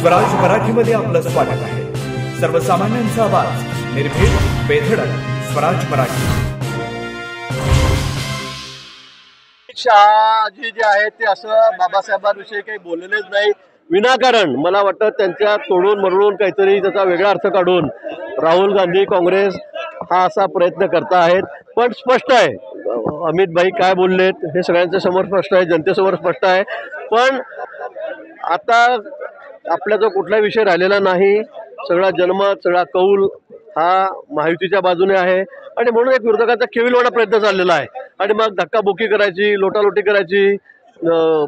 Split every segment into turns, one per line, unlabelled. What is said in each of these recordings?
स्वराज मराठीमध्ये आपलं स्वागत आहे। सर्वसामान्यांचा आवाज, निर्भीड, बेधडक, स्वराज मराठी।
शहाजी जे आहेत ते असं बाबासाहेबांविषयी काही बोललेच नाही विनाकारण। मला वाटतं त्यांच्या तोडून मरळून काहीतरी त्याचा वेगळा अर्थ काढून राहुल गांधी काँग्रेस हा असा प्रयत्न करत आहेत। पण स्पष्ट आहे अमित भाई काय बोललेत हे सगळ्यांच्या समोर स्पष्ट आहे, जनतेसमोर स्पष्ट आहे। पण आता आपला जो कुठला विषय राहिलेला नाही, सगळा जनमत सगळा कौल हा महायुतीच्या बाजूने आहे आणि म्हणून एक विरोधकाचा केविलवाणा प्रयत्न चाललेला आहे आणि मग धक्काबुक्की करायची, लोटालोटी करायची।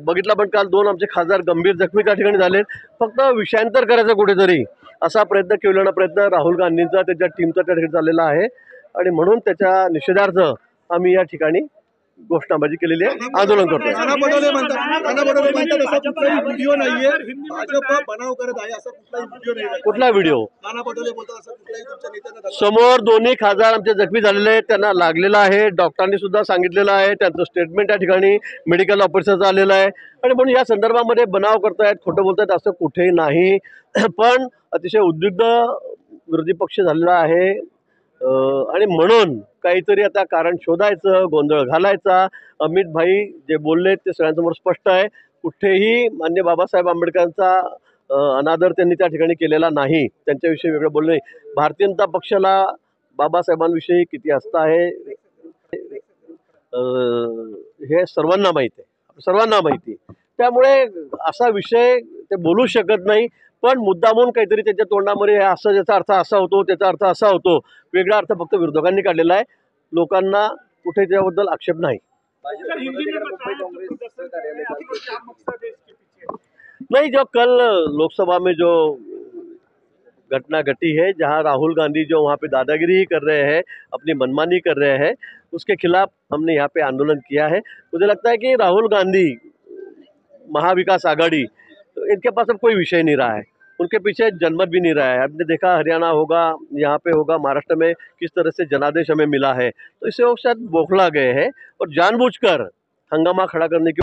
बघितला पण काल 2 आमचे खासदार गंभीर जखमी त्या ठिकाणी झाले। फक्त विषयांतर करायचं कुठेतरी असा प्रयत्न केविलवाणा प्रयत्न राहुल गांधींचा त्याच्या टीमचा त्या ठिकाणी चाललेला आहे आणि म्हणून त्याच्या निषेधार्थ आम्ही या ठिकाणी घोषणाबाजी केलेली आहे, आंदोलन करतोय। कुठला व्हिडिओ? समोर 2 खासदार आमचे जखमी झालेले आहेत, त्यांना लागलेला आहे, डॉक्टरांनी सुद्धा सांगितलेलं आहे, त्यांचं स्टेटमेंट या ठिकाणी मेडिकल ऑफिसरचं आलेलं आहे आणि म्हणून या संदर्भामध्ये बनाव करतायत, खोटं बोलतायत असं कुठेही नाही। पण अतिशय उद्विग्न विरोधी पक्ष झालेला आहे आणि म्हणून काहीतरी आता कारण शोधायचं, गोंधळ घालायचा। अमित भाई जे बोलले ते सगळ्यांसमोर स्पष्ट आहे, कुठेही मान्य बाबासाहेब आंबेडकरांचा अनादर त्यांनी त्या ठिकाणी केलेला नाही, त्यांच्याविषयी वेगळं बोललं नाही। भारतीय जनता पक्षाला बाबासाहेबांविषयी किती आस्था आहे हे सर्वांना माहिती आहे, सर्वांना माहिती। त्यामुळे असा विषय ते बोलू शकत नाही, पण मुद्दामून काहीतरी त्याच्या तोंडामध्ये असं याचा अर्थ असा होतो, त्याचा अर्थ असा होतो, वेगळा अर्थ फक्त विरोधकांनी काढलेला आहे। लोकांना कुठे त्याबद्दल आक्षेप नाही। नहीं, जो कल लोकसभा में जो घटना घटी है, जहां राहुल गांधी जो वहां पे दादागिरी कर रहे हैं, अपनी मनमानी कर रहे हैं, उसके खिलाफ हमने यहाँ पे आंदोलन किया है। मुझे लगता है कि राहुल गांधी, महाविकास आघाड़ी, इनके पास अब कोई विषय नहीं रहा है, उनके पीछे जनमत भी नहीं रहा है। आपने देखा हरियाणा होगा, यहाँ पे होगा, महाराष्ट्र में किस तरह से जनादेश हमें मिला है, तो इससे वो शायद बौखला गए हैं और जानबूझकर हंगामा खड़ा करने की